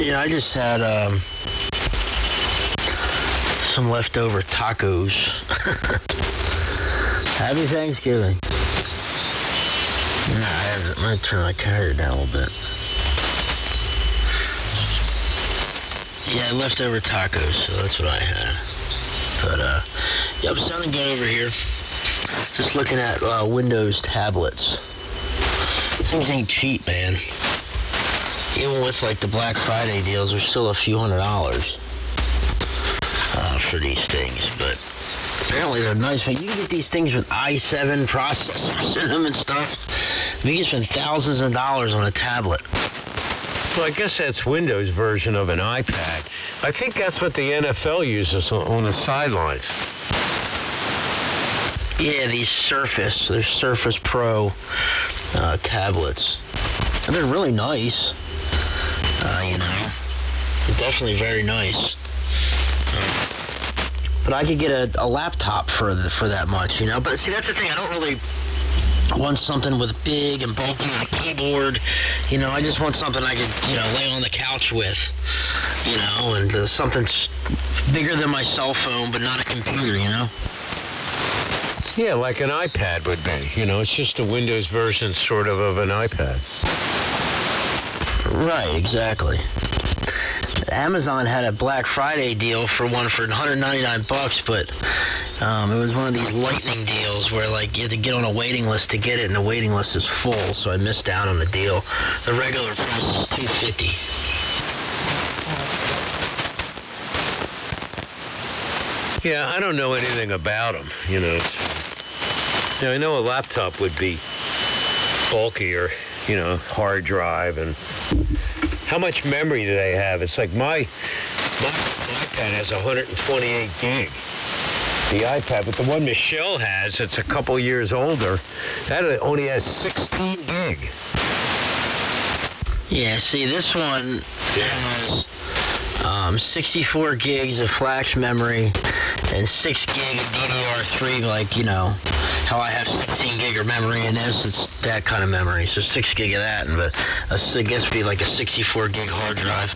Yeah, I just had some leftover tacos. Happy Thanksgiving. I'm going to turn my carrier down a little bit. Yeah, leftover tacos, so that's what I had. But, yep, sounding good over here. Just looking at Windows tablets. Things ain't cheap, man. Even with, like, the Black Friday deals, there's still a few $100s for these things. But apparently they're nice. You can get these things with i7 processors in them and stuff. You can spend thousands of dollars on a tablet. Well, I guess that's Windows version of an iPad. I think that's what the NFL uses on the sidelines. Yeah, these they're Surface Pro tablets. And they're really nice. They're definitely very nice. But I could get a laptop for that much, But see, that's the thing. I don't really want something with big and bulky and a keyboard. I just want something I could, lay on the couch with, and something bigger than my cell phone, but not a computer, Yeah, like an iPad would be. It's just a Windows version sort of an iPad. Right, exactly. Amazon had a Black Friday deal for $199, but it was one of these lightning deals where you had to get on a waiting list to get it, and the waiting list is full, so I missed out on the deal. The regular price is $250. Yeah, I don't know anything about them, I know a laptop would be bulkier, hard drive, and how much memory do they have? It's like my iPad has 128 gig. The iPad, but the one Michelle has, it's a couple years older, that only has 16 gig. Yeah, see, this one has 64 gigs of flash memory and 6 gig of DDR3, how I have 16 gig of memory in this. It's that kind of memory, so 6 gig of that, but I guess it'd be like a 64 gig hard drive.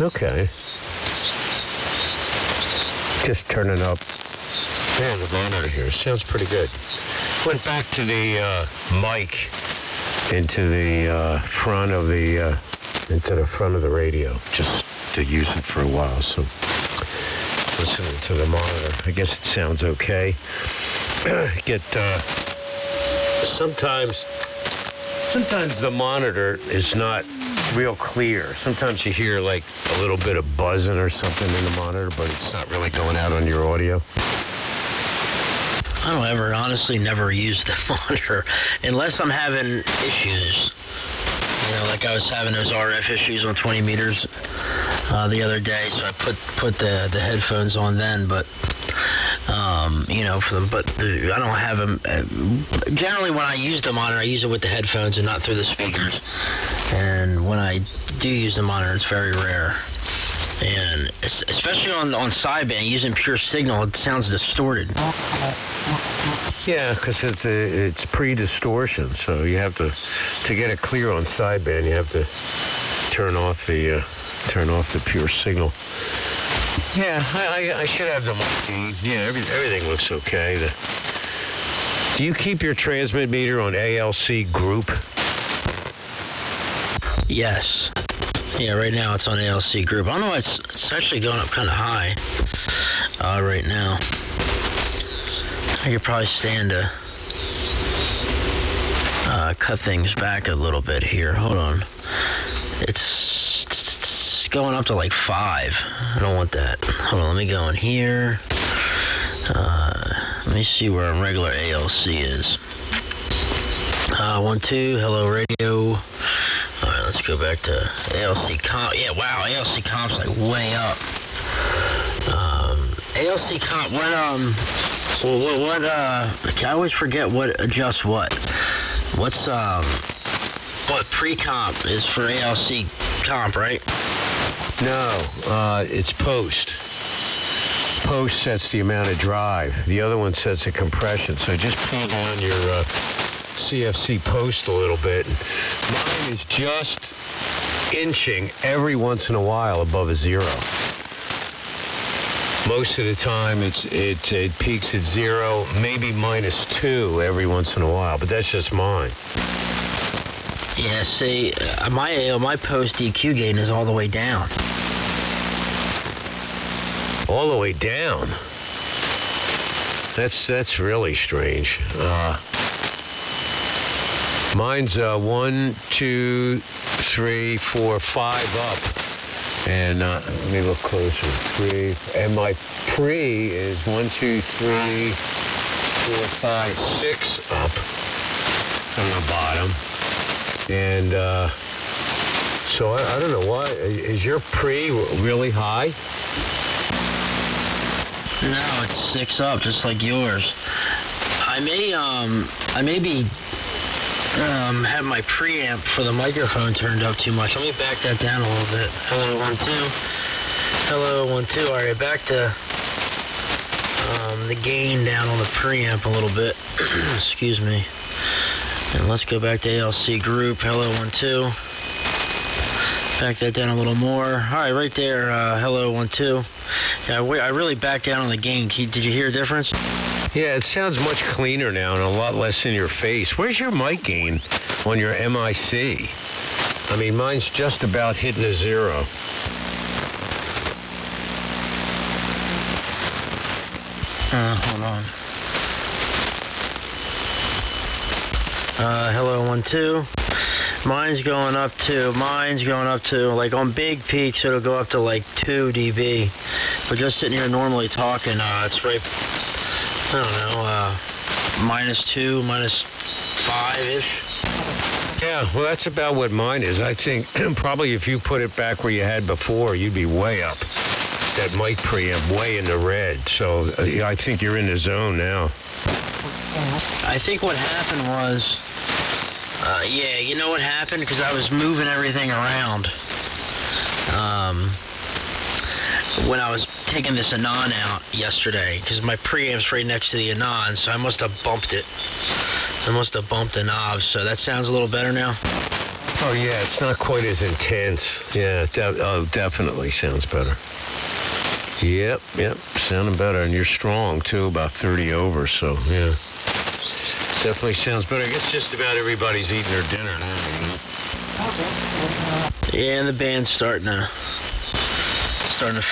Okay. Just turning up. Man, the monitor here sounds pretty good. Went back to the mic into the front of the radio just to use it for a while. So listening to the monitor, I guess it sounds okay. Sometimes the monitor is not real clear. Sometimes you hear like a little bit of buzzing or something in the monitor, but it's not really going out on your audio. I don't honestly never use the monitor unless I'm having issues. Like I was having those RF issues on 20 meters the other day, so I put the headphones on then, but for them. But I don't have them. Generally, when I use the monitor, I use it with the headphones and not through the speakers. And when I do use the monitor, it's very rare. And especially on sideband, using pure signal, it sounds distorted. Yeah, because it's pre-distortion, so you have to get it clear on sideband, you have to turn off the pure signal. Yeah, I should have the monkey. Yeah, everything looks okay. Do you keep your transmit meter on ALC group? Yes. Yeah, right now it's on ALC group. I don't know, it's actually going up kind of high right now. I could probably stand to cut things back a little bit here. Hold on. It's going up to like 5. I don't want that. Hold on, let me go in here. Let me see where regular ALC is. 1, 2, hello radio. Alright, let's go back to ALC comp. Yeah, wow, ALC comp's like way up. ALC comp, what I always forget what adjusts what. What's, what pre-comp is for ALC comp, right? No, it's post. Post sets the amount of drive. The other one sets the compression. So just pull down your CFC post a little bit. Mine is just inching every once in a while above a 0. Most of the time it peaks at 0, maybe -2 every once in a while, but that's just mine. Yeah, see, my post EQ gain is all the way down. All the way down? That's really strange. Mine's 1, 2, 3, 4, 5 up. And let me look closer. 3. And my pre is 1, 2, 3, 4, 5, 6 up from the bottom. And so I don't know why. Is your pre really high? No, it's 6 up, just like yours. I may be have my preamp for the microphone turned up too much. Let me back that down a little bit. Hello, 1, 2. Hello, 1, 2. All right, back to the gain down on the preamp a little bit. Excuse me. And let's go back to ALC group. Hello, 1, 2. Back that down a little more. All right, right there. Hello, 1, 2. Yeah, I really backed down on the gain. Did you hear a difference? Yeah, it sounds much cleaner now and a lot less in your face. Where's your mic gain on your MIC? I mean, mine's just about hitting a 0. Hold on. Hello, 1, 2. Mine's going up to, like on big peaks, it'll go up to like 2 dB. But just sitting here normally talking, it's right, I don't know, -2, -5-ish. Yeah, well, that's about what mine is. I think probably if you put it back where you had before, you'd be way up. That mic preamp way in the red. So I think you're in the zone now. I think what happened was, yeah, you know what happened? Because I was moving everything around. When I was taking this Anon out yesterday, because my preamp's right next to the Anon, so I must have bumped it. I must have bumped the knob, so that sounds a little better now? Oh, yeah, it's not quite as intense. Yeah, definitely sounds better. Yep, sounding better, and you're strong, too, about 30 over, so, yeah. Definitely sounds better. I guess just about everybody's eating their dinner now, you know? Yeah, and the band's starting to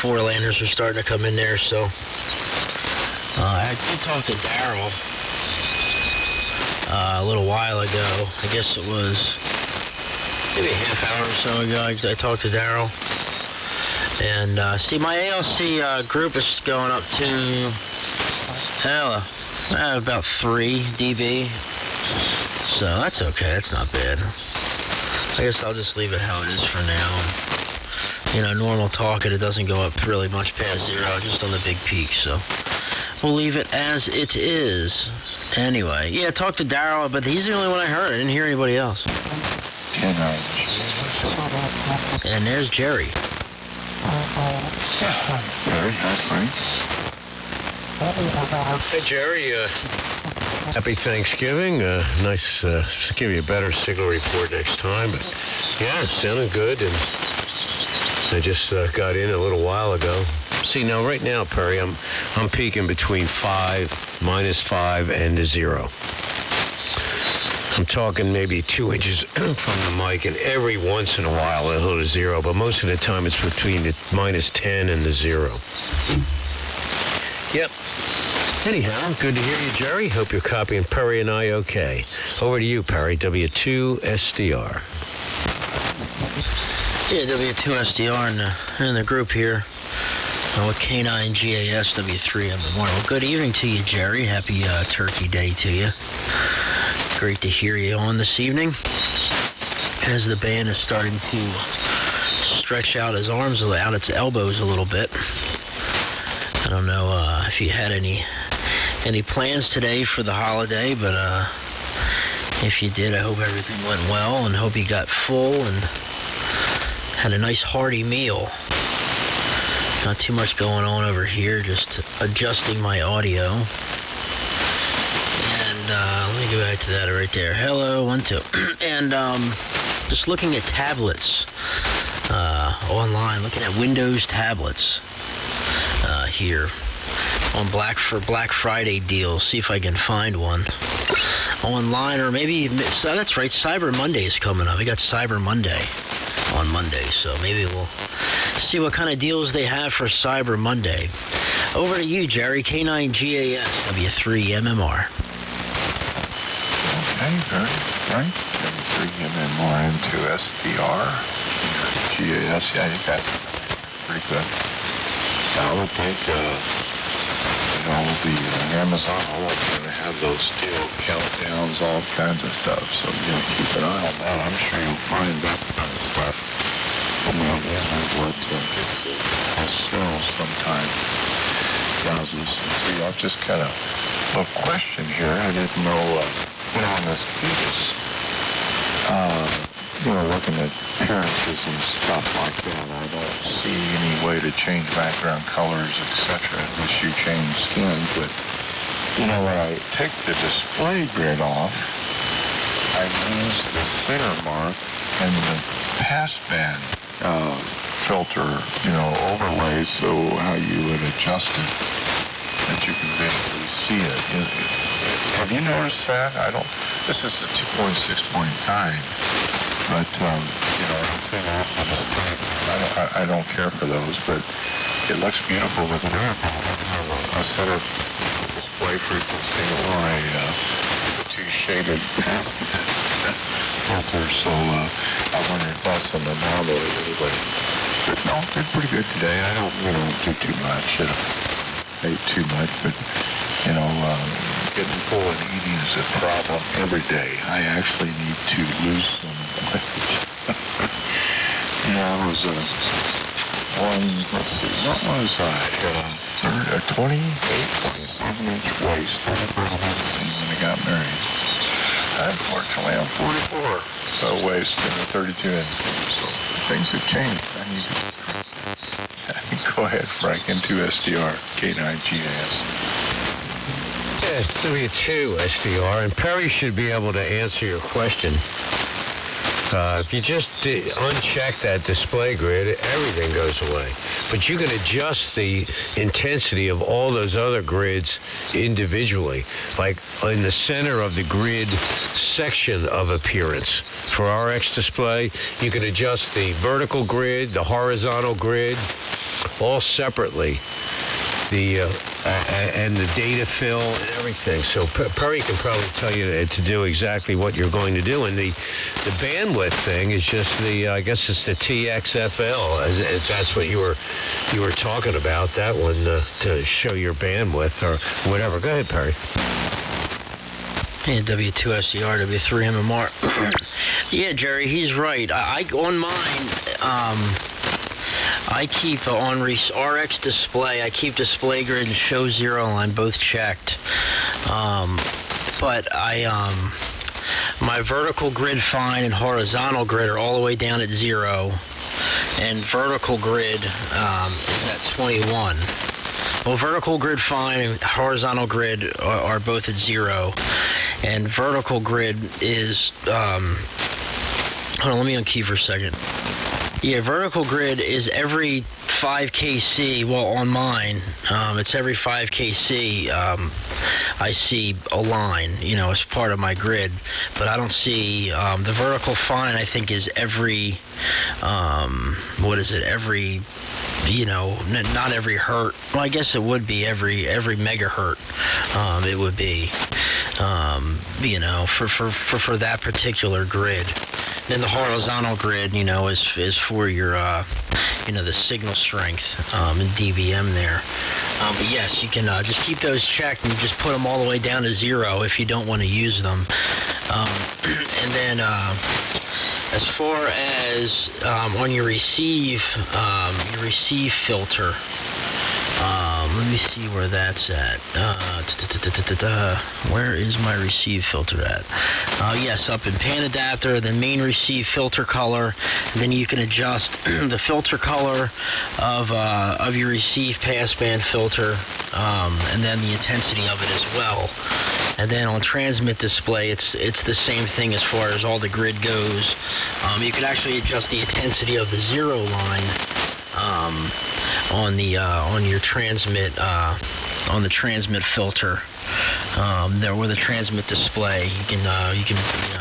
four-landers are starting to come in there, so. I did talk to Daryl a little while ago. I guess it was maybe a half hour or so ago. I talked to Daryl. And, see, my ALC group is going up to, about 3 dB. So that's okay. That's not bad. I guess I'll just leave it how it is for now. You know, normal talking, it doesn't go up really much past 0, just on the big peaks. So we'll leave it as it is. Anyway, yeah, talk to Daryl, but he's the only one I heard. I didn't hear anybody else. And there's Jerry. Jerry, that's right. Hey, Jerry, happy Thanksgiving. Nice to give you a better signal report next time. But, yeah, it sounded good, and I just got in a little while ago. See, now, right now, Perry, I'm peaking between -5, and a 0. I'm talking maybe 2 inches from the mic, and every once in a while it'll hit a 0, but most of the time it's between the -10 and the 0. Yep. Anyhow, good to hear you, Jerry. Hope you're copying Perry and I okay. Over to you, Perry, W2SDR. Yeah, W2SDR in the group here. With K9GAS, W3MMR. Well, good evening to you, Jerry. Happy Turkey Day to you. Great to hear you on this evening. As the band is starting to stretch out its arms, out its elbows a little bit. I don't know if you had any plans today for the holiday, but if you did, I hope everything went well, and hope you got full and had a nice hearty meal. Not too much going on over here, just adjusting my audio. And let me go back to that right there. Hello, 1, 2. And just looking at tablets online, looking at Windows tablets here on Black Friday deals. See if I can find one online, or maybe so that's right. Cyber Monday is coming up. We got Cyber Monday on Monday, so maybe we'll see what kind of deals they have for Cyber Monday. Over to you, Jerry. K9GAS, W3MMR. Okay, very right. W3MMR into SDR. GAS, yeah, you guys are pretty good. I would think, the Amazon, all of them have those deal countdowns, all kinds of stuff. So, keep an eye on that. I'm sure you'll find that kind of stuff. What sells sometime. See, I've just got a question here. I didn't know, on this piece, looking at appearances and stuff like that, I don't see any way to change background colors, etc., unless you change skin. But, when I take the display grid off, I use the center mark and the passband filter, overlay, so how you would adjust it, that you can basically see it. Have you noticed that? This is the 2.6.9, but, I don't care for those, but it looks beautiful with an a center display frequency or the two shaded filters, so I wonder if that's an anomaly anyway. But no, did pretty good today. I don't do too much. Ate too much, but getting full and eating is a problem every day. I actually need to lose some weight. I was let's see, what was I? 27-inch waist. That was about the same when I got married. Unfortunately, I'm 44 waist and a 32-inch seam, so things have changed. I need to go ahead, Frank, into SDR, K9GAS. Yeah, it's W2SDR, and Perry should be able to answer your question. If you just uncheck that display grid, everything goes away. But you can adjust the intensity of all those other grids individually. Like in the center of the grid section of appearance for RX display, you can adjust the vertical grid, the horizontal grid, all separately. And the data fill and everything. So Perry can probably tell you to do exactly what you're going to do. And the bandwidth thing is just I guess it's the TXFL, if that's what you were talking about, that one, to show your bandwidth or whatever. Go ahead, Perry. Yeah, W2SDR, W3MMR. Yeah, Jerry, he's right. On mine, I keep on RX display, I keep display grid and show zero line both checked. But my vertical grid fine and horizontal grid are all the way down at 0. And vertical grid is at 21. Well, vertical grid fine and horizontal grid are both at 0. And vertical grid is, hold on, let me unkey for a second. Yeah, vertical grid is every 5 kc. Well, on mine, it's every 5 kc. I see a line, as part of my grid, but I don't see the vertical fine. I think is every every, not every hertz. Well, I guess it would be every megahertz. It would be, for that particular grid. Then the horizontal grid, is for your, the signal strength and dBm there. But yes, you can just keep those checked and just put them all the way down to 0 if you don't want to use them. And then as far as on your receive filter, let me see where that's at. Where is my receive filter at? Yes, up in pan adapter, the main receive filter color. And then you can adjust the filter color of your receive passband filter, and then the intensity of it as well. And then on transmit display, it's the same thing as far as all the grid goes. You can actually adjust the intensity of the 0 line on your transmit on the transmit filter. There with the transmit display, you can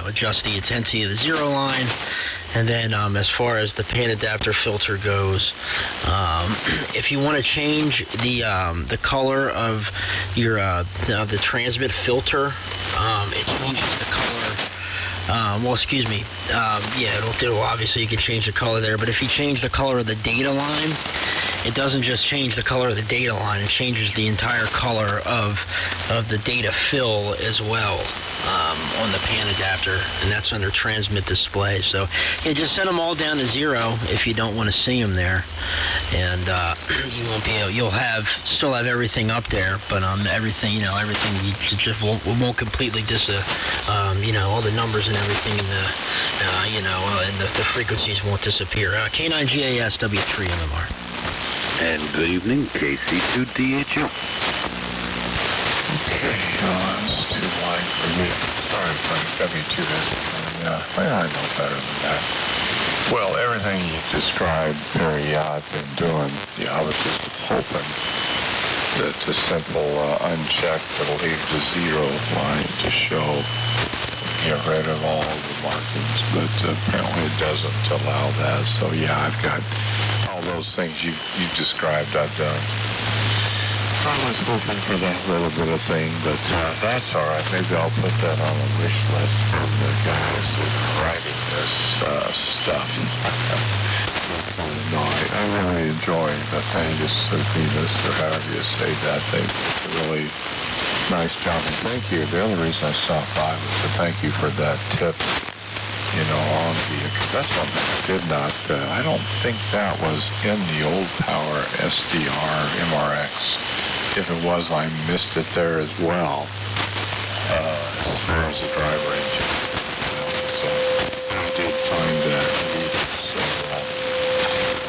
adjust the intensity of the 0 line. And then as far as the pan adapter filter goes, if you want to change the color of your the transmit filter, it changes the color. It'll obviously you can change the color there, but if you change the color of the data line, it doesn't just change the color of the data line, it changes the entire color of the data fill as well on the pan adapter, and that's under transmit display. So yeah, just set them all down to 0 if you don't want to see them there, and you won't be able, you'll still have everything up there, but everything you just won't completely all the numbers and everything in the and the frequencies won't disappear. K9GAS W3MMR. And good evening, KC2GHU. Okay, it's too wide for me. Sorry, Frank, W2SDR. I know better than that. Well, everything you described, Perry, I've been doing. I was just hoping that the simple uncheck that'll leave the 0 line to show, get rid of all the markings, but apparently it doesn't allow that. So yeah, I've got all those things you described I've done. I was hoping for that little bit of thing, but that's all right. Maybe I'll put that on a wish list from the guys that are writing this stuff. No, I really enjoy the Angus or Venus or however you say that. They did a really nice job. And thank you. The other reason I stopped by was to thank you for that tip, on the, because that's one thing I did not, I don't think that was in the old power SDR MRX. If it was, I missed it there as well, as far as the driver engine. So I did find that neat. So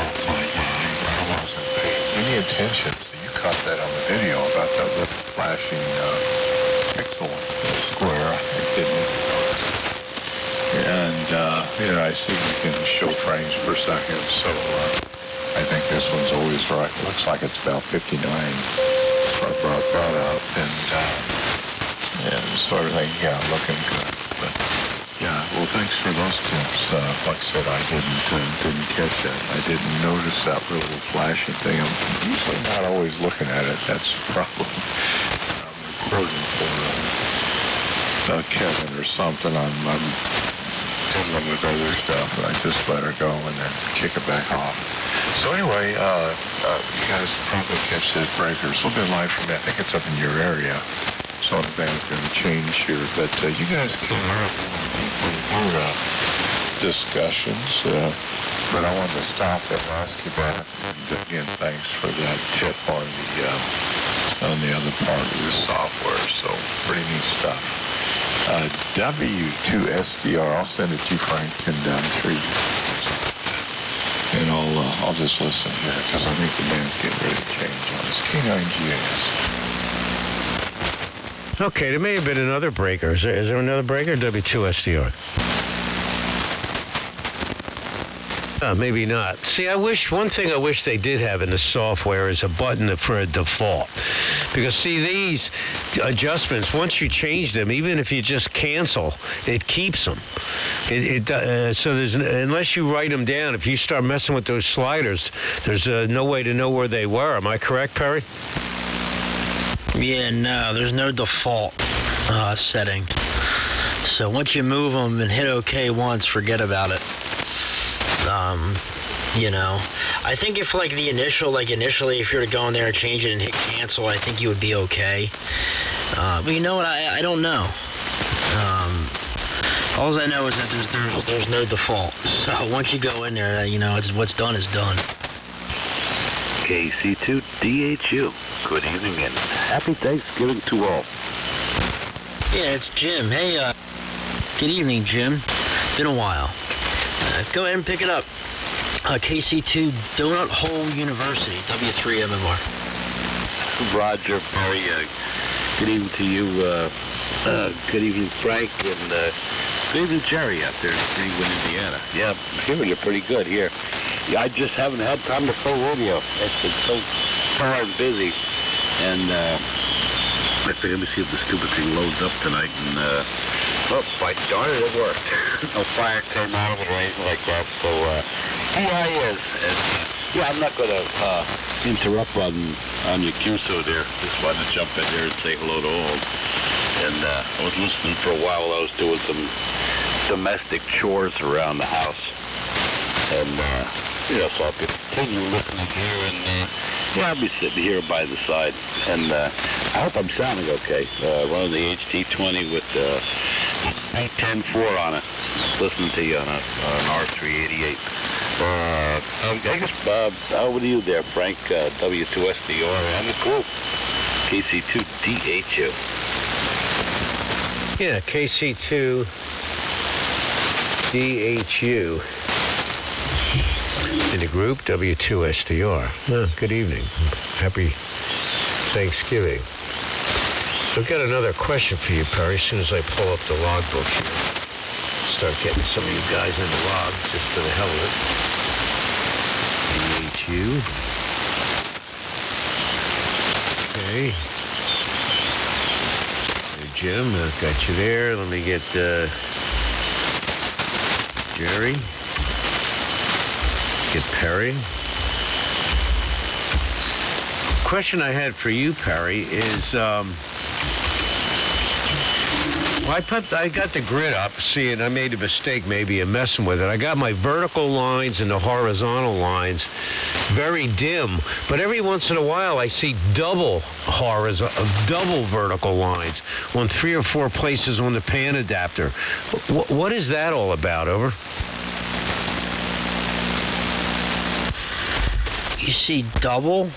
I wasn't paying any attention. So you caught that on the video about that little flashing pixel square. I didn't even notice. And I see you can show frames per second. So I think this one's always right. It looks like it's about 59. I brought that up, and so everything, looking good. But well, thanks for those tips. Like I said, I didn't catch that. I didn't notice that little flashing thing. I'm usually not always looking at it. That's the problem. I'm recording for Kevin or something. I'm dealing with other stuff, and I just let her go and then kick it back off. So anyway, you guys probably catch the breakers. A little bit live from me. I think it's up in your area. So the band's going to change here. But you guys can hear more discussions. But I wanted to stop and ask you that. And again, thanks for that tip on the other part of the software. So pretty neat stuff. W2SDR, I'll send it to you, Frank, and I'm sure you can. And I'll just listen here, because I think the band's getting ready to change on this K9GAS. Okay, there may have been another breaker. Is there another breaker, W2SDR? Maybe not. See, one thing I wish they did have in the software is a button for a default. Because, see, these adjustments, once you change them, even if you just cancel, it keeps them. So unless you write them down, if you start messing with those sliders, there's no way to know where they were. Am I correct, Perry? Yeah, no, there's no default setting. So once you move them and hit OK once, forget about it. I think if initially if you were to go in there and change it and hit cancel, I think you would be okay. But you know what? I don't know. All I know is that there's no default. So once you go in there, it's what's done is done. KC2DHU. Good evening and happy Thanksgiving to all. Yeah, it's Jim. Hey, good evening, Jim. Been a while. Go ahead and pick it up. KC2 Donut Hole University, W3MMR. Roger, Perry. Good evening to you. Good evening, Frank, and good evening, Jerry, out there in Greenwood, Indiana. Yeah, hearing you pretty good here. Yeah, I just haven't had time to phone radio. It's been so far and busy. And I think, let me see if the stupid thing loads up tonight. And oh, by darn it worked. No fire came out of it or anything like that. So here I is. And yeah, I'm not going to interrupt on your QSO there. Just wanted to jump in there and say hello to all. And I was listening for a while while I was doing some domestic chores around the house. And, so I could continue listening here. And, I'll be sitting here by the side. And I hope I'm sounding okay. Running the HT20 with C10-4 on it. Listening to you on an R388. I guess, over to you there, Frank. W2SDR and the group. KC2GHU. Yeah, KC2GHU. In the group, W2SDR. Oh, good evening. Happy Thanksgiving. I've got another question for you, Perry, as soon as I pull up the logbook here. Start getting some of you guys in the log, just for the hell of it. DHU. Okay. Hey, Jim, I've got you there. Let me get Jerry. Get Perry. Question I had for you, Perry, is I got the grid up. See, and I made a mistake maybe in messing with it. I got my vertical lines and the horizontal lines very dim, but every once in a while I see double vertical lines on 3 or 4 places on the pan adapter. What is that all about? Over. You see double?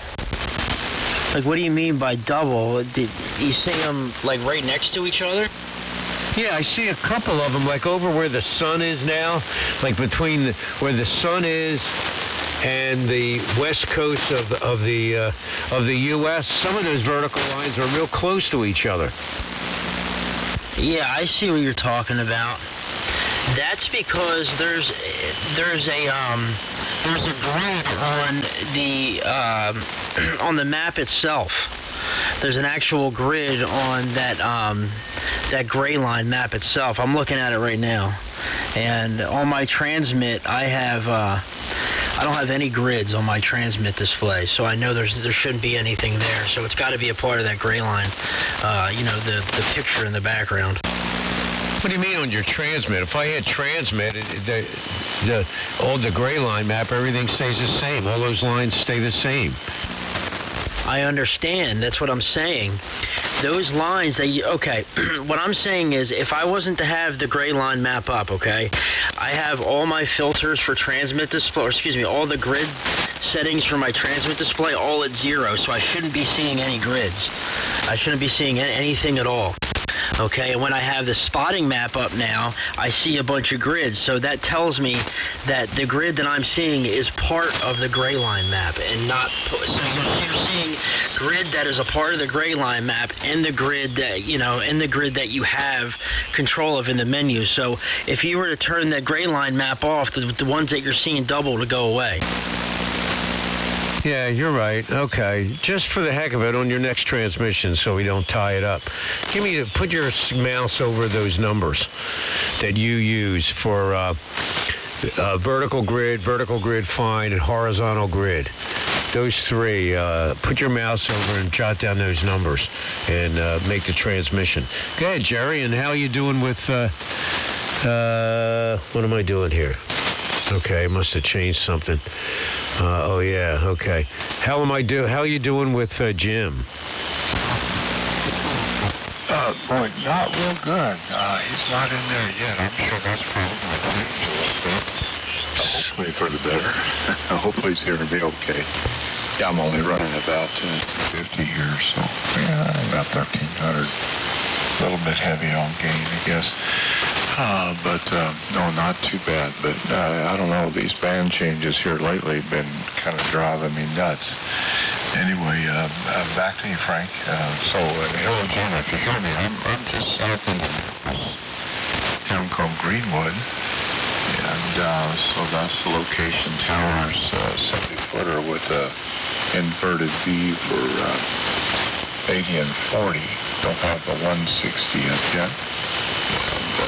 Like, what do you mean by double? You see them, like, right next to each other? Yeah, I see a couple of them, like over where the sun is now, like between where the sun is and the west coast of the U.S. Some of those vertical lines are real close to each other. Yeah, I see what you're talking about. That's because there's a grid on the map itself. There's an actual grid on that gray line map itself. I'm looking at it right now, and on my transmit, I don't have any grids on my transmit display, so I know there shouldn't be anything there. So it's got to be a part of that gray line. The picture in the background. What do you mean on your transmit? If I had transmit, all the gray line map, everything stays the same. All those lines stay the same. I understand. That's what I'm saying. Those lines, okay, what I'm saying is if I wasn't to have the gray line map up, okay, I have all my filters for transmit display, or excuse me, all the grid settings for my transmit display all at 0, so I shouldn't be seeing any grids. I shouldn't be seeing anything at all. Okay, and when I have the spotting map up now, I see a bunch of grids. So that tells me that the grid that I'm seeing is part of the gray line map and not... So you're seeing grid that is a part of the gray line map and the grid that, you have control of in the menu. So if you were to turn that gray line map off, the ones that you're seeing double would go away. Yeah, you're right. Okay. Just for the heck of it on your next transmission so we don't tie it up. Put your mouse over those numbers that you use for vertical grid fine, and horizontal grid. Those 3, put your mouse over and jot down those numbers and make the transmission. Go ahead, Jerry, and how are you doing with, what am I doing here? Okay, I must have changed something. Oh yeah, okay. How are you doing with Jim? Boy, not real good. He's not in there yet. I'm sure that's probably it. Hopefully for the better. Hopefully he's hearing me okay. Yeah, I'm only running about 50 here, so yeah, about 1,300. A little bit heavy on gain, I guess. But no, not too bad. But I don't know, these band changes here lately have been kind of driving me nuts. Anyway, back to you, Frank. So, hello, Jim, if you hear me, I'm just south of this town called Greenwood. And so that's the location. Tower's 70-footer with a inverted V for 80 and 40. Don't have the 160 up yet.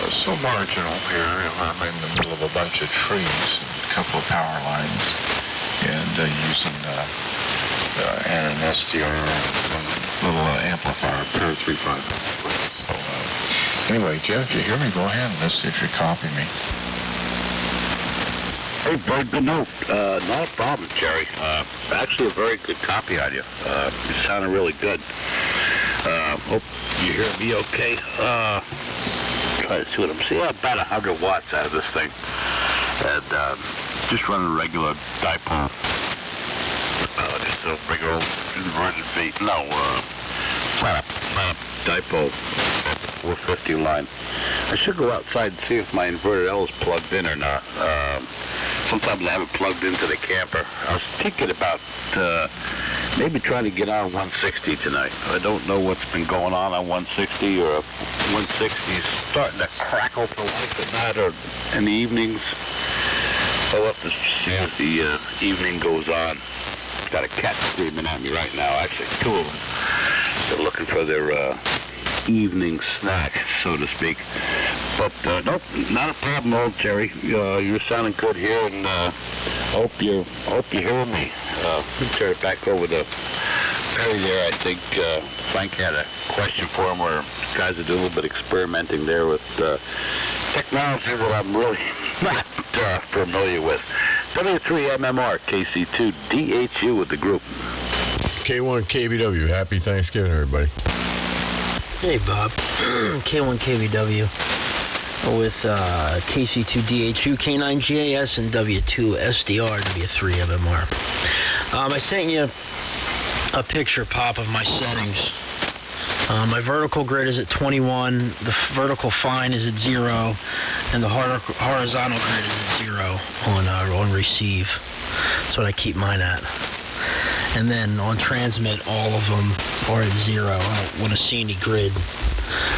And so marginal here. I'm in the middle of a bunch of trees and a couple of power lines. And using an SDR little amplifier, pair of 3.5. So anyway, Jeff, if you hear me, go ahead and let's see if you copy me. Hey, Bird, good note. Not a problem, Jerry. Actually, a very good copy on you. You sounded really good. Hope you hear me okay. Try to see what I'm seeing. About 100 watts out of this thing. And just running a regular dipole. Just a regular inverted V. No, flat up dipole. 450 line. I should go outside and see if my inverted L is plugged in or not. Sometimes I have it plugged into the camper. I was thinking about maybe trying to get on 160 tonight. I don't know what's been going on 160, or if 160 is starting to crackle to life at night or in the evenings. I'll have to see as the evening goes on. Got a cat screaming at me right now, actually, two of them. They're looking for their evening snack, so to speak. But nope, not a problem, old Jerry. You're sounding good here, and hope you hear me. Turn it back over to Perry there. I think Frank had a question for him, where guys are doing a little bit of experimenting there with technology that I'm really not familiar with. W3MMR, KC2GHU with the group. K1KBW. Happy Thanksgiving, everybody. Hey, Bob. K1KBW with KC2DHU, K9GAS, and W2SDR, W3MMR. I sent you a picture, Pop, of my settings. My vertical grid is at 21, the vertical fine is at 0, and the horizontal grid is at 0 on receive. That's what I keep mine at. And then on transmit, all of them are at 0. I don't want to see any grid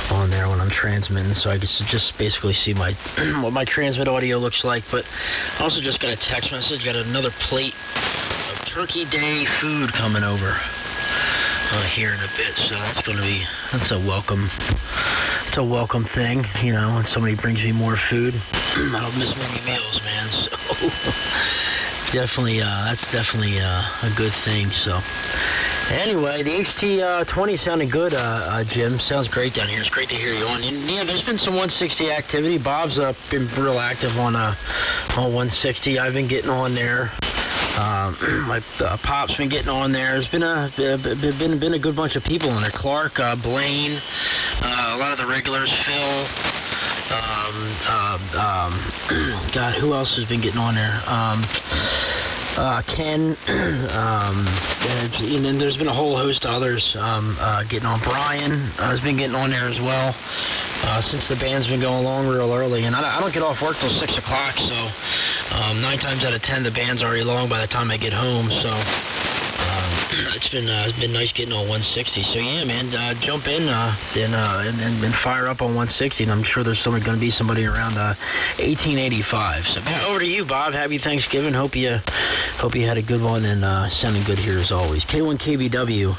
on there when I'm transmitting, so I just basically see my what my transmit audio looks like. But I also just got a text message, got another plate of Turkey Day food coming over here in a bit, so that's a welcome thing, you know, when somebody brings me more food. I don't miss many meals, man, so that's definitely a good thing. So anyway, the HT20 sounded good, Jim. Sounds great down here. It's great to hear you on. And yeah, there's been some 160 activity. Bob's been real active on 160. I've been getting on there. My Pop's been getting on there. There's been a good bunch of people on there. Clark, Blaine, a lot of the regulars, Phil. God, who else has been getting on there? Ken, and then there's been a whole host of others getting on. Brian has been getting on there as well, since the band's been going along real early. And I don't get off work till 6 o'clock, so 9 times out of 10 the band's already long by the time I get home. So it's been nice getting on 160. So yeah, man, jump in and fire up on 160. And I'm sure there's going to be somebody around 1885. So back over to you, Bob. Happy Thanksgiving. Hope you had a good one, and sounding good here as always. K1KBW,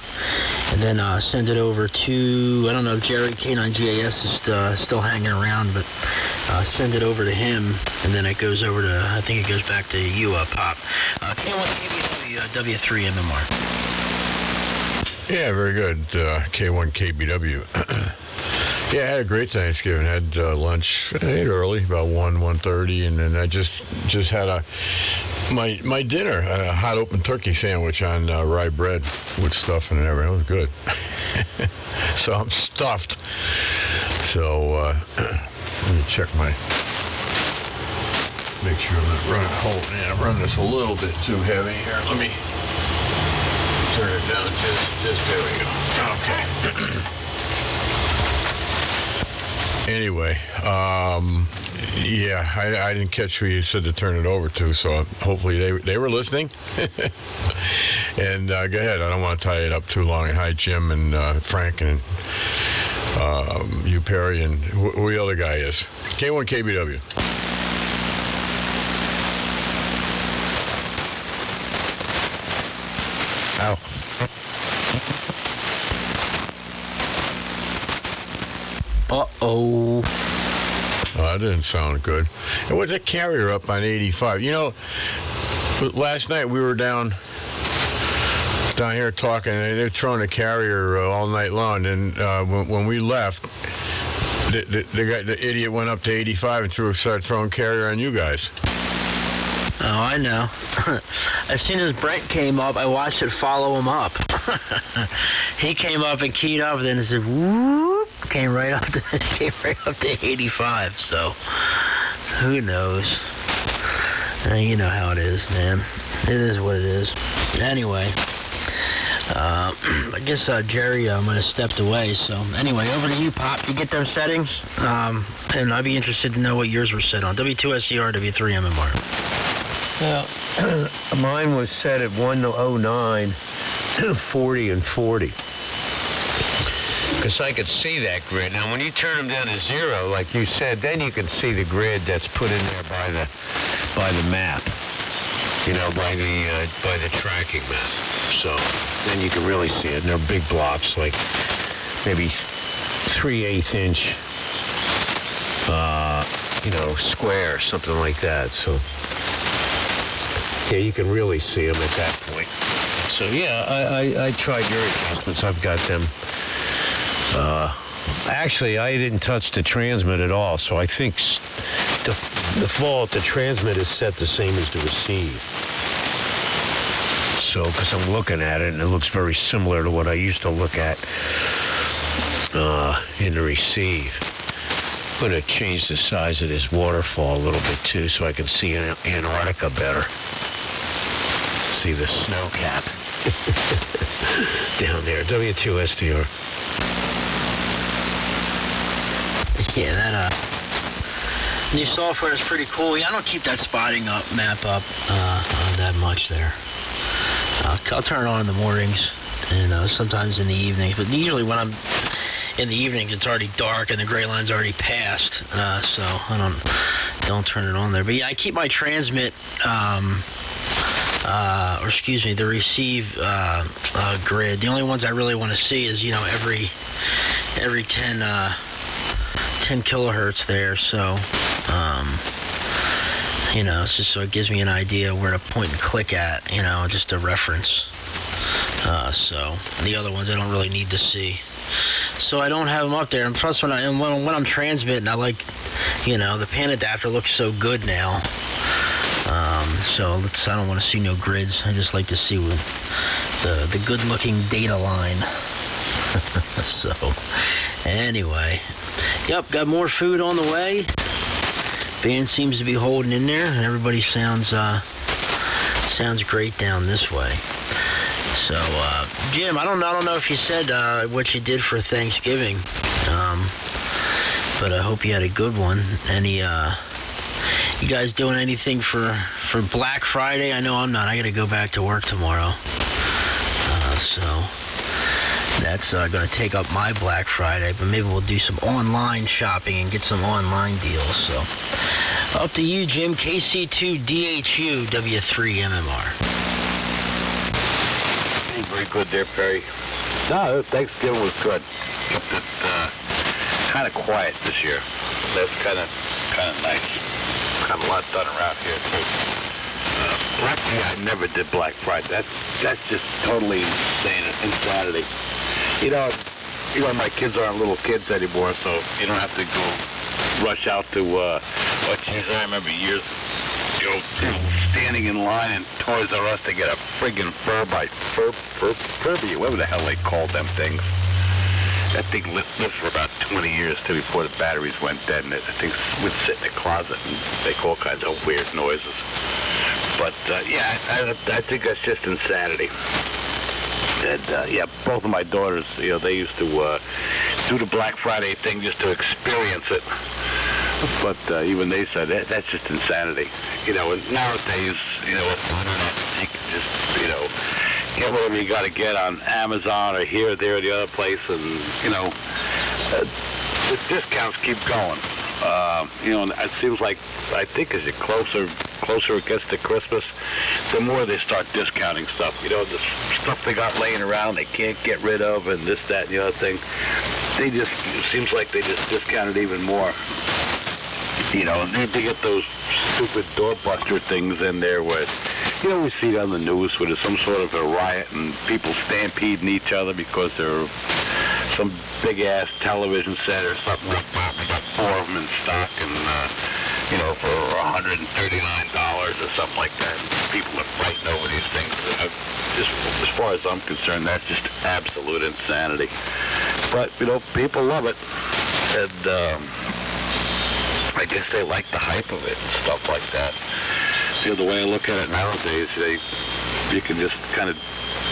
and then send it over to, I don't know if Jerry K9GAS is still hanging around, but send it over to him, and then it goes over to, I think it goes back to you, Pop. K1KBW, W3MMR. Yeah, very good. K1KBW. Yeah, I had a great Thanksgiving. I had lunch. I ate early, about 1:30, and then I just had my dinner, a hot open turkey sandwich on rye bread with stuffing and everything. It was good. So I'm stuffed. So let me check make sure I'm not running. Hold on, I'm running this a little bit too heavy here. Let me turn it down just there we go. Okay. Anyway, yeah, I didn't catch who you said to turn it over to, so hopefully they were listening. And go ahead. I don't want to tie it up too long. Hi, Jim and Frank and you, Perry, and who the other guy is. K1KBW. Ow. Uh-oh. Oh, that didn't sound good. And what's that carrier up on 85? You know, last night we were down here talking, and they were throwing a carrier all night long. And when we left, the idiot went up to 85 and started throwing carrier on you guys. Oh, I know. As soon as Brent came up, I watched it follow him up. He came up and keyed up, and then it said, whoop, came right up to 85. So, who knows? You know how it is, man. It is what it is. Anyway, I guess Jerry might have stepped away. So, anyway, over to you, Pop. You get those settings? And I'd be interested to know what yours were set on. W2SDR, W3MMR. Well, mine was set at 109, 40, and 40. Because I could see that grid. Now, when you turn them down to 0, like you said, then you can see the grid that's put in there by the map. You know, by the tracking map. So then you can really see it. And they're big blocks, like maybe 3/8 inch, square, something like that. So. Yeah, you can really see them at that point. So, yeah, I tried your adjustments. I've got them. Actually, I didn't touch the transmit at all, so I think the default, the transmit is set the same as the receive. So, because I'm looking at it, and it looks very similar to what I used to look at in the receive. I'm going to change the size of this waterfall a little bit, too, so I can see Antarctica better. See the snow cap down there. W2SDR. Yeah, that new software is pretty cool. Yeah, I don't keep that spotting map up that much there. I'll turn it on in the mornings and sometimes in the evenings. But usually when I'm in the evenings, it's already dark and the gray line's already passed. So I don't turn it on there. But yeah, I keep my transmit. The receive grid. The only ones I really want to see is, every 10 kilohertz there. So, it's just so it gives me an idea where to point and click at, just a reference. So the other ones I don't really need to see. So I don't have them up there. And plus, when I'm transmitting, I like, the pan adapter looks so good now. So I don't want to see no grids. I just like to see the good-looking data line. So, anyway, yep, got more food on the way. Band seems to be holding in there, and everybody sounds great down this way. So, Jim, I don't know if you said what you did for Thanksgiving, but I hope you had a good one. Any you guys doing anything for Black Friday? I know I'm not. I got to go back to work tomorrow. So that's going to take up my Black Friday, but maybe we'll do some online shopping and get some online deals. So up to you, Jim. KC2GHU, W3MMR. Very good there, Perry. No, Thanksgiving was good. Kept it kind of quiet this year. That's kind of nice. Kind of a lot done around here too. Luckily, I never did Black Friday. That's just totally insane, insanity. My kids aren't little kids anymore, so you don't have to go rush out to. I remember years, standing in line in Toys R Us to get a friggin' Furby, whatever the hell they called them things. That thing lived for about 20 years before the batteries went dead, and that thing would sit in the closet and make all kinds of weird noises. But I think that's just insanity. And both of my daughters, they used to do the Black Friday thing just to experience it. But even they said that's just insanity. You know, and nowadays, you know, with the internet, you can just, you know, get whatever you got to get on Amazon or here, there, or the other place, and, you know, the discounts keep going. You know, and it seems like, I think as it closer it gets to Christmas, the more they start discounting stuff. You know, the stuff they got laying around they can't get rid of, and this, that, and the other thing. It seems like they just discount it even more. You know, and they get those stupid doorbuster things in there where, you know, we see it on the news where there's some sort of a riot and people stampeding each other because they're some big-ass television set or something like that. We got 4 of them in stock and, you know, for $139 or something like that. And people are fighting over these things. Just as far as I'm concerned, that's just absolute insanity. But, you know, people love it. And, I guess they like the hype of it and stuff like that. You know, the way I look at it nowadays, you can just kind of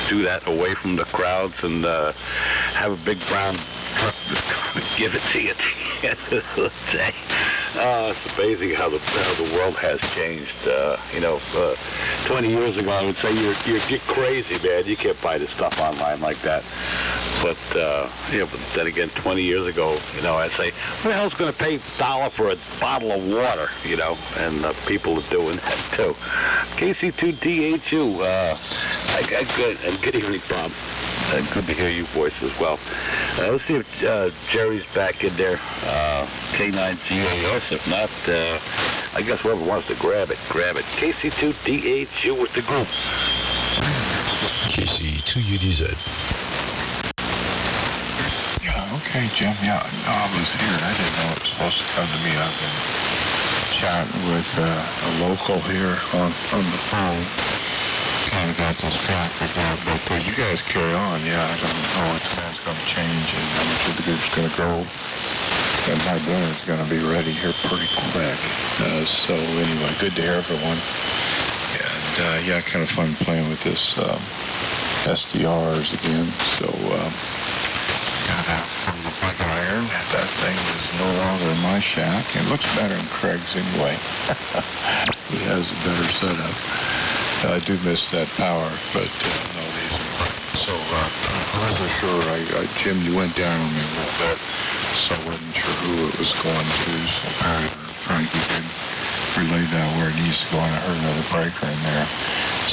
do that away from the crowds and have a big brown truck just come and give it to you at the end of the day. It's amazing how the world has changed. You know, 20 years ago, I would say you're crazy, man. You can't buy this stuff online like that. But, you know, but then again, 20 years ago, you know, I'd say, who the hell's going to pay $1 for a bottle of water, you know? And people are doing that, too. KC2GHU, good evening, Bob. Good to hear your voice as well. Let's see if Jerry's back in there. K9GAS. If not, I guess whoever wants to grab it. KC2DHU with the group. KC2UDZ. Yeah, okay, Jim. Yeah, no, I was here. I didn't know it was supposed to come to me. I've been chatting with a local here on the phone. Kind of got distracted there, but you guys carry on. Yeah, I don't know when it's going to change and how much of the group's going to grow. And my dinner's going to be ready here pretty quick. So anyway, good to hear everyone. And yeah, kind of fun playing with this SDRs again. So got out from the bug iron. That thing is no longer in my shack. It looks better than Craig's anyway. He has a better setup. I do miss that power, but no, these are so I wasn't sure. Jim, you went down on me a little bit, so I wasn't sure who it was going to. So apparently Frankie did relay that where it needs to go, and I heard another breaker in there.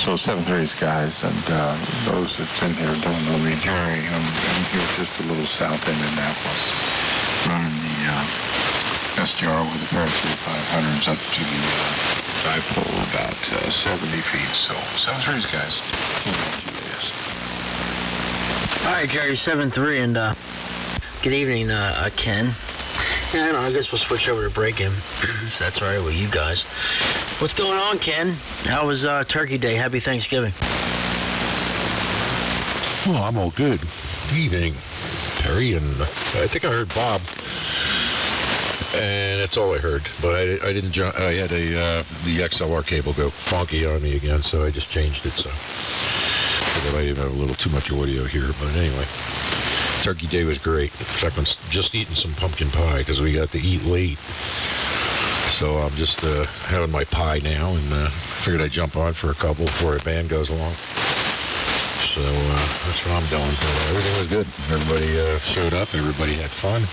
So 730s, guys, and those that's in here don't know me. Jerry, I'm here just a little south end of Annapolis, running the SDR with the Parachute 500s up to the dipole about 70 feet. So 730s, guys. Yes. All right, Jerry, 7-3, and good evening, Ken. Yeah, I don't know, I guess we'll switch over to break-in, if that's all right with you guys. What's going on, Ken? How was Turkey Day? Happy Thanksgiving. Oh, I'm all good. Good evening, Terry, and I think I heard Bob. And that's all I heard, but I didn't. I had the XLR cable go funky on me again, so I just changed it. So I might even have a little too much audio here, but anyway, Turkey Day was great. In fact, I'm just eating some pumpkin pie because we got to eat late. So I'm just having my pie now, and figured I'd jump on for a couple before the band goes along. So that's what I'm doing. Everything was good. Everybody showed up. Everybody had fun.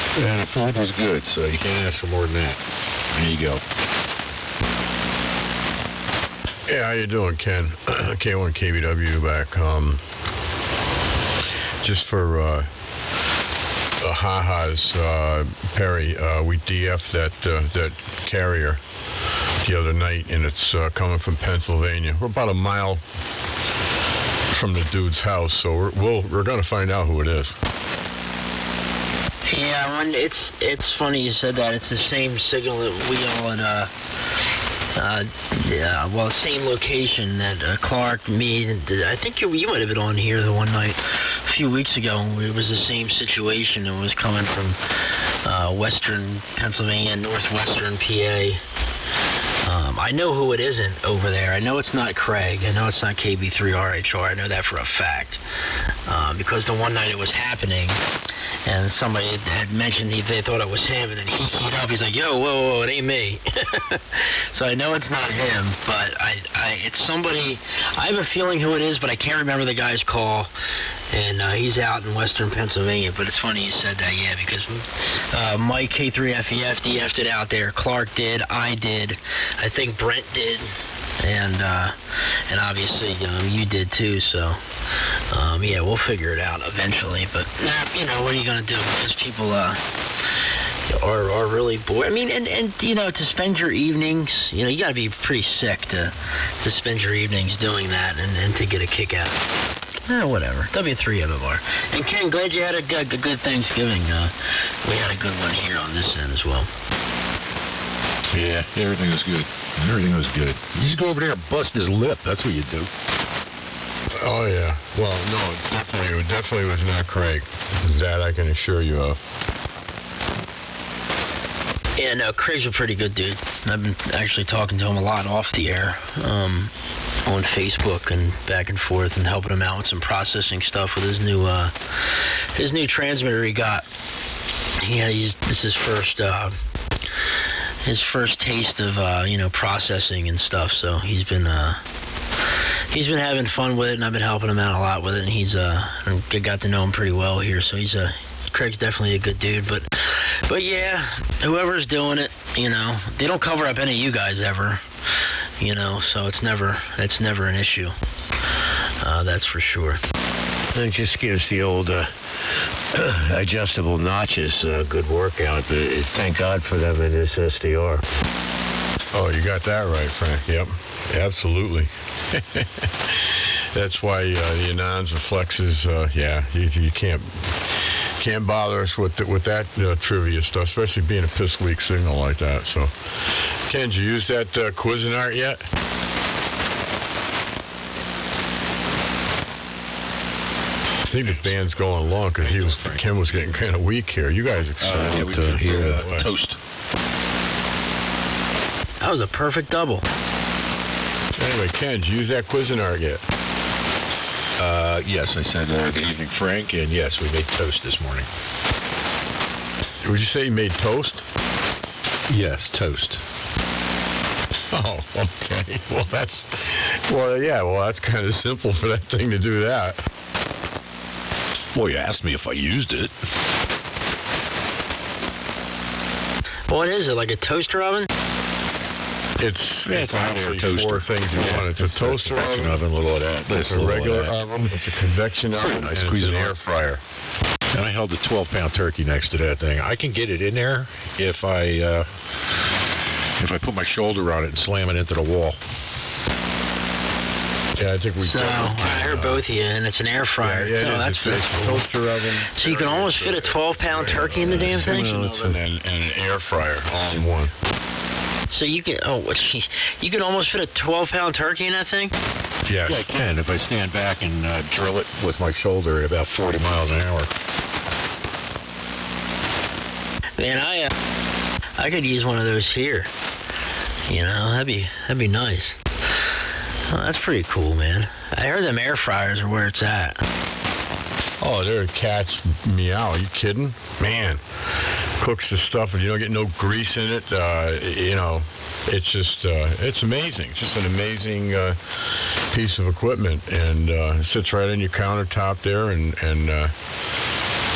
And the food was good, so you can't ask for more than that. There you go. Yeah, how you doing, Ken? K1KBW back. Just for ha-has, Perry, we DF'd that carrier the other night, and it's coming from Pennsylvania. We're about a mile from the dude's house, so we're going to find out who it is. Yeah, it's funny you said that. It's the same signal that we all at, same location that Clark made. I think you might have been on here the one night a few weeks ago. It was the same situation. It was coming from western Pennsylvania, northwestern PA. I know who it isn't over there. I know it's not Craig. I know it's not KB3RHR. I know that for a fact. Because the one night it was happening, and somebody had mentioned they thought it was him, and then he keyed up. He's like, yo, whoa, it ain't me. So I know it's not him, but it's somebody. I have a feeling who it is, but I can't remember the guy's call. And he's out in western Pennsylvania. But it's funny you said that, yeah, because Mike K3FEF DF'd it out there. Clark did. I did. I think Brent did. And obviously you did too. So yeah, we'll figure it out eventually. But you know, what are you gonna do? Because people are really bored. I mean, and you know, to spend your evenings, you know, you gotta be pretty sick to spend your evenings doing that and to get a kick out of it. Whatever. W3MMR. And Ken, glad you had a good Thanksgiving. We had a good one here on this end as well. Yeah, everything was good. Everything was good. You just go over there and bust his lip. That's what you do. Oh, yeah. Well, no, it definitely was not Craig. That I can assure you of. Yeah, no, Craig's a pretty good dude. I've been actually talking to him a lot off the air on Facebook and back and forth, and helping him out with some processing stuff with his new transmitter he got. Yeah, this is his first taste of processing and stuff. So he's been having fun with it, and I've been helping him out a lot with it. And he's I got to know him pretty well here, so Craig's definitely a good dude. But yeah, whoever's doing it, you know, they don't cover up any of you guys ever, you know, so it's never an issue. That's for sure. It just gives the old adjustable notches a good workout. Thank God for them in this SDR. Oh, you got that right, Frank. Yep, absolutely. That's why the Anons and Flexes, you can't bother us with that trivia stuff, especially being a piss weak signal like that. So, Ken, did you use that Cuisinart yet? I think the band's going long because Ken was getting kind of weak here. You guys excited to hear toast. That was a perfect double. Anyway, Ken, did you use that Cuisinart yet? Yes, I said good evening, Frank, and yes, we made toast this morning. Would you say you made toast? Yes, toast. Oh, okay. Well, that's kind of simple for that thing to do that. Well, you asked me if I used it. What is it, like a toaster oven? It's actually toaster. Four things in one. It's a toaster oven, a little of that. It's a regular oven. It's a convection oven. I and squeeze it's an it air fryer. And I held a 12-pound turkey next to that thing. I can get it in there if I put my shoulder on it and slam it into the wall. Yeah, I think we. So I heard both of you, and it's an air fryer. Yeah, so that's it's a toaster oven. So you can almost fit a 12-pound turkey in the damn thing. And an air fryer all in one. So you can almost fit a 12-pound turkey in that thing? Yes. Yeah, I can if I stand back and drill it with my shoulder at about 40 miles an hour. Man, I could use one of those here. You know, that'd be nice. Oh, that's pretty cool, man. I heard them air fryers are where it's at. Oh, they're cat's meow. Are you kidding? Man, cooks the stuff and you don't get no grease in it. You know, it's just, it's amazing. It's just an amazing piece of equipment. And it sits right on your countertop there, and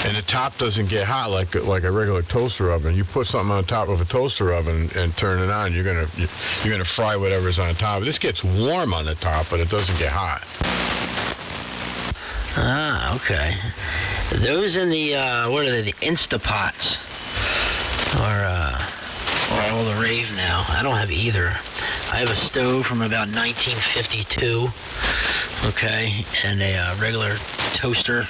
the top doesn't get hot like a regular toaster oven. You put something on top of a toaster oven and turn it on, you're gonna fry whatever's on top. This gets warm on the top, but it doesn't get hot. Ah, okay. Those in the what are they? The Instapots are all the rave now. I don't have either. I have a stove from about 1952. Okay, and a regular toaster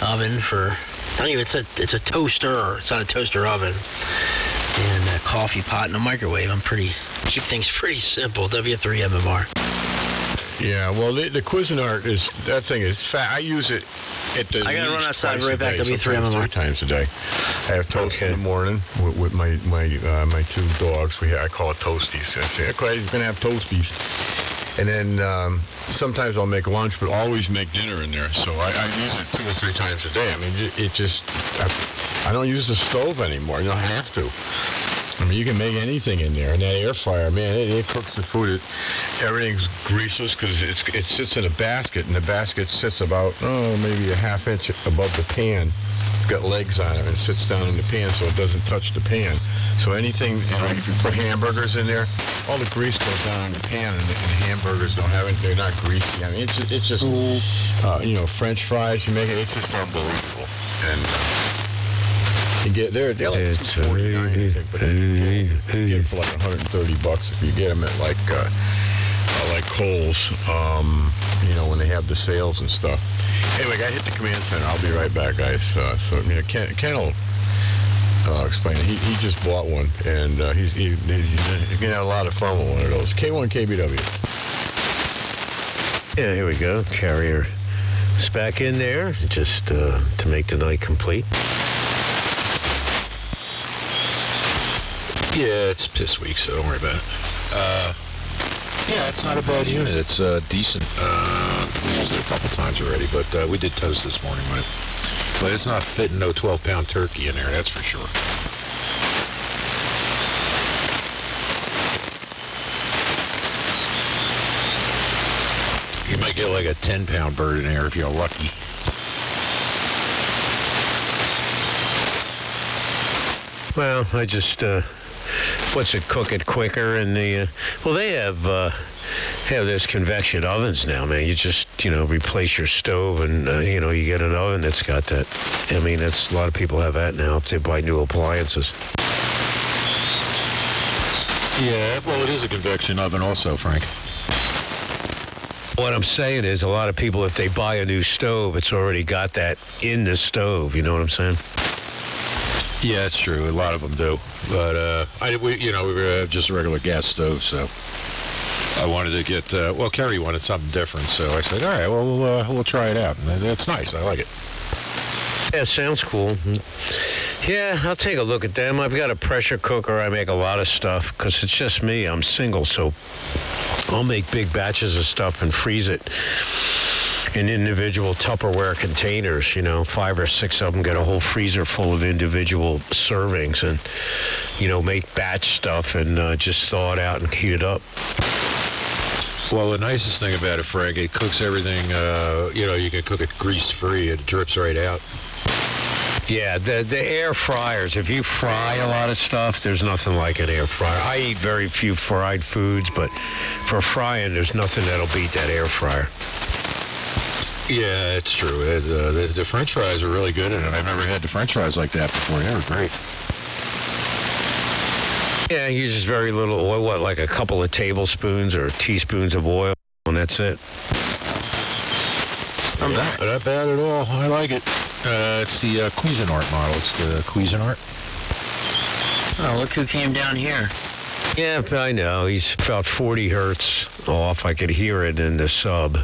oven for. I don't even. It's a toaster. It's not a toaster oven. And a coffee pot and a microwave. Keep things pretty simple. W3MMR. Yeah, well, the Cuisinart that thing is fat. I use it I gotta run outside, right back. W3MMR. 3 times a day. I have toast in the morning with my two dogs. I call it toasties. I say, okay, he's gonna have toasties. And then sometimes I'll make lunch, but always make dinner in there. So I use it 2 or 3 times a day. I mean, I don't use the stove anymore. You don't have to. I mean, you can make anything in there. And that air fryer, man, it cooks the food. Everything's greaseless because it sits in a basket, and the basket sits about, maybe a ½ inch above the pan. It's got legs on it, and it sits down in the pan so it doesn't touch the pan. So anything, if you put hamburgers in there, all the grease goes down in the pan, and the hamburgers don't have it. They're not greasy. I mean, it's just, French fries, you make it, it's just unbelievable. And you get they're like $2.49, I think, but you get them for like $130 if you get them at like Kohl's, when they have the sales and stuff. Anyway, I hit the command center. I'll be right back, guys. Ken will explain it. He just bought one, and he's gonna have a lot of fun with one of those. K1KBW. Yeah, here we go. Carrier is back in there, just to make the night complete. Yeah, it's piss week, so don't worry about it. Yeah, it's not a bad unit. It's decent. We used it a couple times already, but we did toast this morning with it. But it's not fitting no 12-pound turkey in there, that's for sure. You might get like a 10-pound bird in there if you're lucky. Well, I just cook it quicker, and they have those convection ovens now, man. You just replace your stove, and you get an oven that's got that. I mean, that's a lot of people have that now if they buy new appliances. Yeah, well, it is a convection oven also, Frank. What I'm saying is, a lot of people, if they buy a new stove, it's already got that in the stove. You know what I'm saying? Yeah, it's true. A lot of them do. But we were just a regular gas stove, so I wanted to get. Kerry wanted something different, so I said, all right, well, we'll try it out. And it's nice. I like it. Yeah, sounds cool. Yeah, I'll take a look at them. I've got a pressure cooker. I make a lot of stuff because it's just me. I'm single, so I'll make big batches of stuff and freeze it in individual Tupperware containers, 5 or 6 of them, get a whole freezer full of individual servings, and, make batch stuff and just thaw it out and heat it up. Well, the nicest thing about it, Frank, it cooks everything, you can cook it grease-free. It drips right out. Yeah, the air fryers, if you fry a lot of stuff, there's nothing like an air fryer. I eat very few fried foods, but for frying, there's nothing that'll beat that air fryer. Yeah, it's true. The French fries are really good in it. I've never had the French fries like that before. They were great. Yeah, he uses very little oil, like a couple of tablespoons or teaspoons of oil, and that's it. Not bad at all. I like it. It's the Cuisinart model. It's the Cuisinart. Oh, look who came down here. Yeah, I know. He's about 40 hertz off. I could hear it in the sub.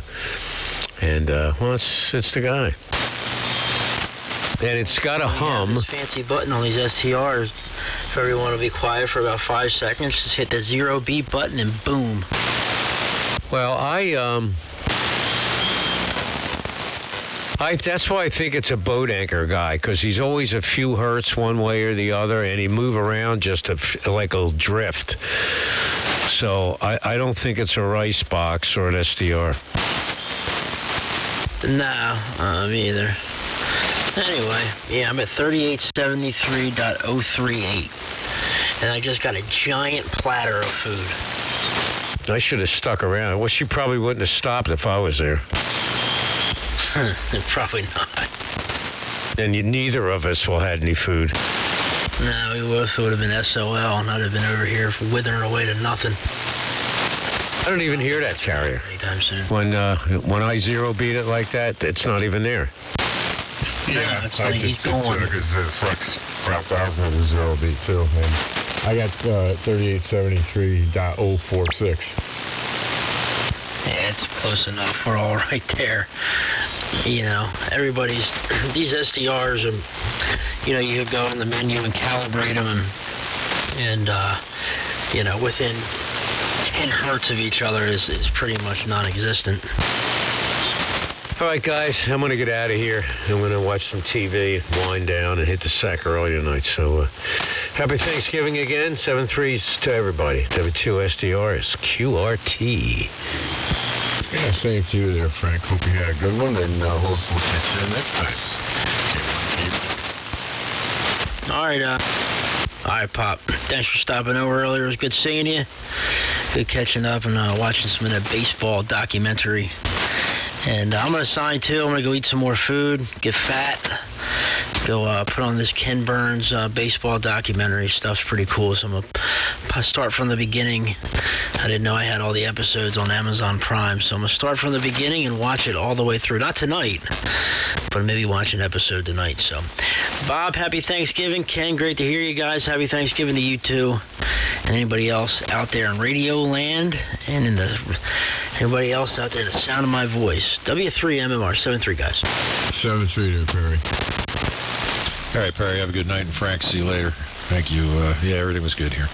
And, it's the guy. And it's got a hum. This fancy button on these STRs. If you want to be quiet for about 5 seconds, just hit the 0 beep button and boom. Well, that's why I think it's a boat anchor guy, because he's always a few hertz one way or the other, and he move around just like a drift. So I don't think it's a rice box or an SDR. No, me either. Anyway, yeah, I'm at 3873.038, and I just got a giant platter of food. I should have stuck around. Well, she probably wouldn't have stopped if I was there. Probably not. And neither of us will have had any food. No, we would have been SOL, and I'd have been over here withering away to nothing. I don't even hear that carrier. Anytime soon. When I zero beat it like that, it's not even there. Yeah, it's like he's going. Because the Flex 5000 is a 0 beat too. And I got 3873.046. Yeah, it's close enough. We're all right there. You know, these SDRs are, you know, you could go in the menu and calibrate them and you know, within 10 hertz of each other is pretty much non-existent. All right, guys, I'm going to get out of here. I'm going to watch some TV, wind down, and hit the sack early tonight. So, happy Thanksgiving again. 7-3s to everybody. W2SDR is QRT. Yeah, same to you there, Frank. Hope you had a good one, and we'll catch you next time. All right, Pop. Thanks for stopping over earlier. It was good seeing you. Good catching up and watching some of that baseball documentary. And I'm going to sign, too. I'm going to go eat some more food, get fat, go put on this Ken Burns baseball documentary. Stuff's pretty cool, so I'm going to start from the beginning. I didn't know I had all the episodes on Amazon Prime, so I'm going to start from the beginning and watch it all the way through. Not tonight, but maybe watch an episode tonight. So, Bob, happy Thanksgiving. Ken, great to hear you guys. Happy Thanksgiving to you, too. And anybody else out there in radio land and everybody else out there, the sound of my voice. W3MMR, 7-3, guys. 7-3 there, Perry. All right, Perry, have a good night, and Frank, see you later. Thank you. Yeah, everything was good here.